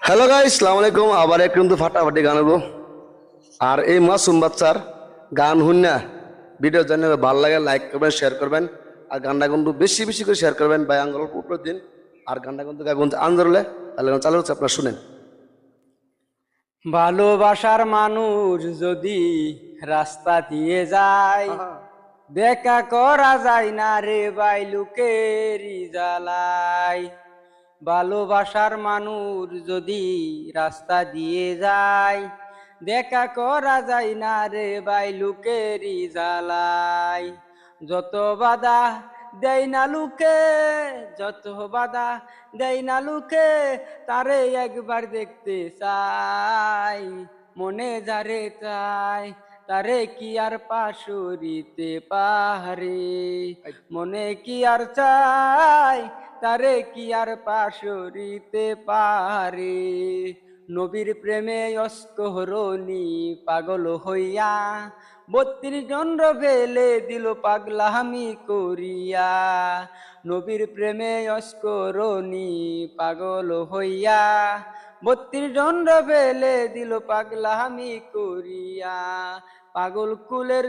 Hello guys, আসসালামু আলাইকুম। আবার কিন্তু ফাটাফাটি গান হবো। আর এই মাসুম বাচ্চার গান শুননা ভিডিও জানে ভালো লাগে, লাইক করবেন, শেয়ার করবেন। আর গানটা কিন্তু বেশি বেশি করে শেয়ার করবেন ভাই, আঙ্গুল উপর দিন। আর গানটা কিন্তু গাইবেন আন্দোলনে, তাহলে চালু হচ্ছে, আপনারা শুনেন। ভালোবাসার মানুষ যদি রাস্তা দিয়ে যায়, দেখা করা যায় না রে ভাই লুকেরি জ্বালায়। ভালোবাসার মানুষ যদি রাস্তা দিয়ে যায়, দেখা করা যায় না রে ভাই লুকেরি জ্বালায়। যত বাধা দেয় না লুকে, যত বাধা দেয় না লুকে, তারে একবার দেখতে চাই, মনে যারে চাই তারে কি আর পাশুরিতে পারে, মনে কি আর চাই তারে কি আর পাশুরিতে পারে। নবীর প্রেমে অস্কহরণী পাগল হইয়া 32 জন ফেলে দিল পাগলামি করিয়া। নবীর প্রেমে অস্করণী পাগল হইয়া 32 জন ফেলে দিল পাগলামি করিয়া। পাগল কুলের